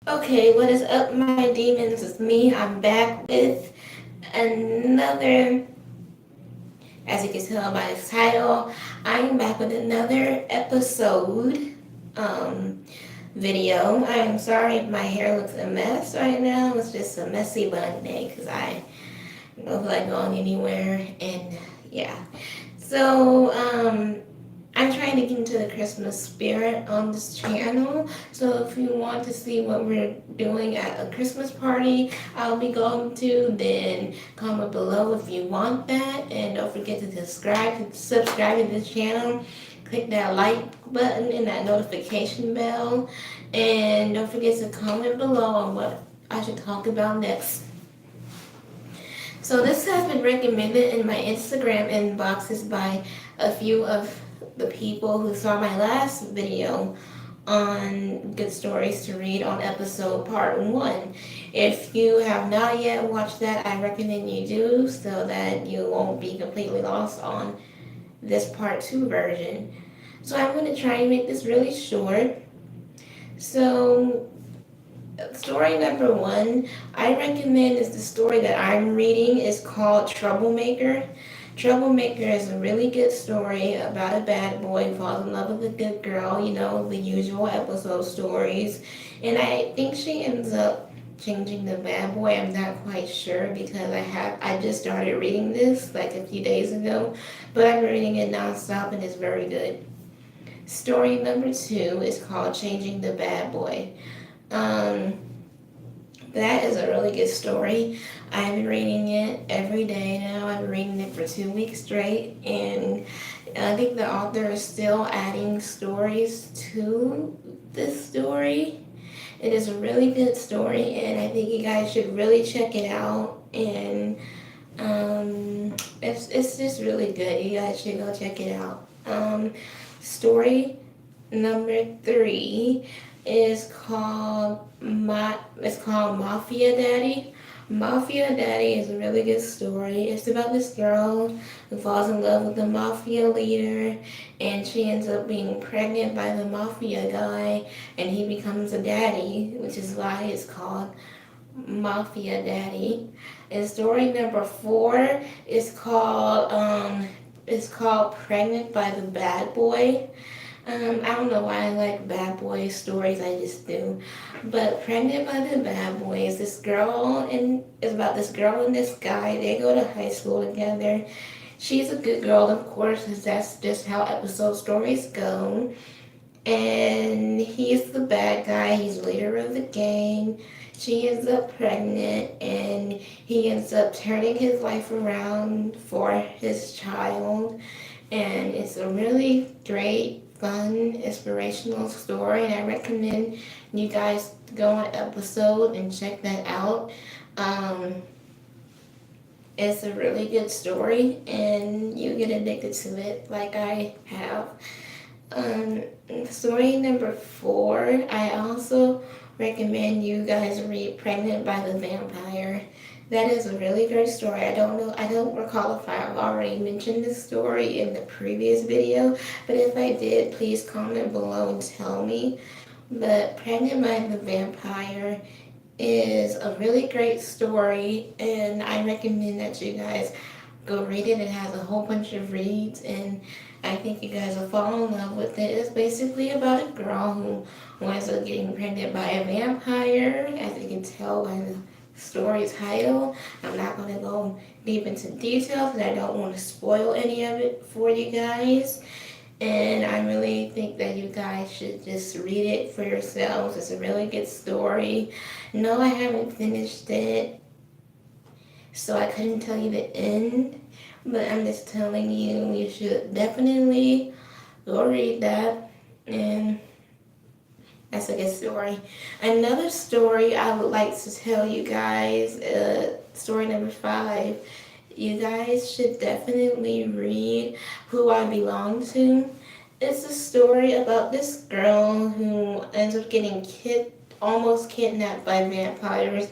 Okay, what is up, my demons? It's me. I'm back with another, as you can tell by the title, I'm back with another episode um, video. I'm sorry if my hair looks a mess right now. It's just a messy bun day because I don't feel like going anywhere. And yeah. So, I'm trying to get into the Christmas spirit on this channel. So if you want to see what we're doing at a Christmas party I'll be going to, then comment below if you want that. And don't forget to subscribe to this channel. Click that like button and that notification bell. And don't forget to comment below on what I should talk about next. So this has been recommended in my Instagram inboxes by a few of the people who saw my last video on good stories to read on episode part 1. If you have not yet watched that, I recommend you do so that you won't be completely lost on this part 2 version. So I'm going to try and make this really short. So story number 1 I recommend is the story that I'm reading. It's called Troublemaker. Troublemaker is a really good story about a bad boy who falls in love with a good girl, the usual episode stories. And I think she ends up changing the bad boy. I'm not quite sure because I just started reading this like a few days ago, but I'm reading it nonstop and it's very good. Story number 2 is called Changing the Bad Boy. Um, that is a really good story. I've been reading it every day now. I've been reading it for 2 weeks straight, and I think the author is still adding stories to this story. It is a really good story, and I think you guys should really check it out. And it's just really good. You guys should go check it out. Story number 3 is called Mafia Daddy. Mafia Daddy is a really good story. It's about this girl who falls in love with the mafia leader, and she ends up being pregnant by the mafia guy, and he becomes a daddy, which is why it's called Mafia Daddy. And story number 4 is called Pregnant by the Bad Boy. I don't know why I like bad boy stories, I just do. But Pregnant by the Bad Boy is this girl, and it's about this girl and this guy. They go to high school together. She's a good girl, of course, because that's just how episode stories go. And he's the bad guy, he's leader of the gang. She ends up pregnant, and he ends up turning his life around for his child. And it's a really great, fun, inspirational story, and I recommend you guys go on episode and check that out. Um, it's a really good story, and you get addicted to it like I have. Um, Story number 4, I also recommend you guys read Pregnant by the Vampire. That is a really great story. I don't recall if I've already mentioned this story in the previous video, but if I did, please comment below and tell me. But Pregnant by the Vampire is a really great story, and I recommend that you guys go read it. It has a whole bunch of reads, and I think you guys will fall in love with it. It's basically about a girl who winds up getting pregnant by a vampire, as you can tell by the story title. I'm not going to go deep into details because I don't want to spoil any of it for you guys. And I really think that you guys should just read it for yourselves. It's a really good story. No, I haven't finished it, so I couldn't tell you the end. But I'm just telling you, you should definitely go read that. And that's a good story. Another story I would like to tell you guys, story number 5. You guys should definitely read Who I Belong To. It's a story about this girl who ends up getting almost kidnapped by vampires,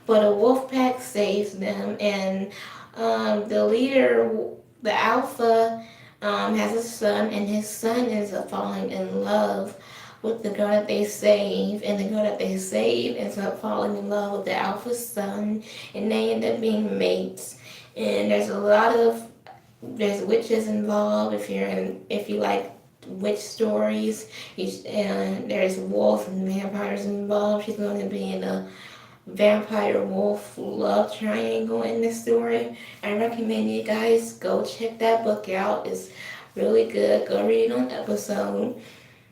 but a wolf pack saves them, and the leader, the alpha, has a son, and his son ends up falling in love with the girl that they save, and the girl that they save ends up falling in love with the alpha's son, and they end up being mates. And there's witches involved. If you like witch stories, there's wolves and vampires involved. She's going to be in a vampire wolf love triangle in this story. I recommend you guys go check that book out. It's really good. Go read on episode.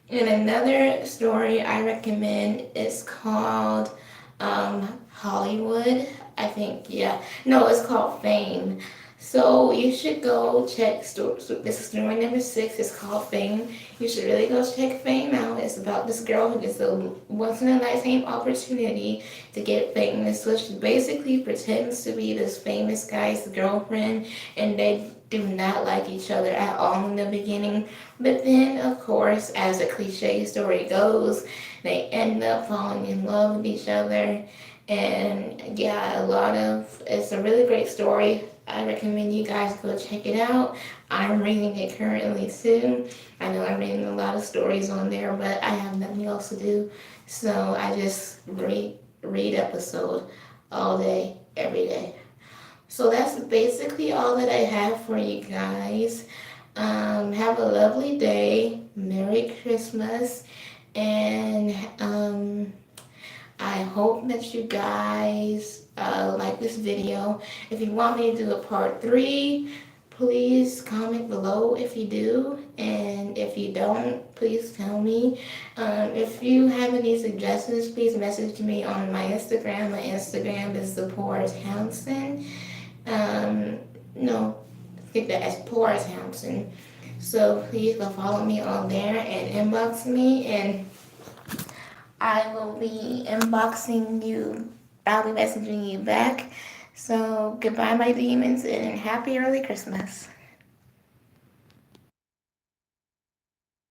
And another story I recommend is called Hollywood. I think, yeah. No, it's called Fame. So you should go check. This is story number 6. It's called Fame. You should really go check Fame out. It's about this girl who gets a once in a lifetime opportunity to get famous. So she basically pretends to be this famous guy's girlfriend, and they do not like each other at all in the beginning. But then, of course, as a cliche story goes, they end up falling in love with each other. And yeah, it's a really great story. I recommend you guys go check it out. I'm reading it currently too. I know I'm reading a lot of stories on there, but I have nothing else to do. So I just read episode all day, every day. So that's basically all that I have for you guys. Have a lovely day. Merry Christmas. And I hope that you guys like this video. If you want me to do a part 3, please comment below if you do. And if you don't, please tell me. If you have any suggestions, please message me on my Instagram. My Instagram is the Poor Townsend. No, get that as Poor Townsend. So please go follow me on there and inbox me, and I will be inboxing you. I'll be messaging you back. So goodbye, my demons, and happy early Christmas.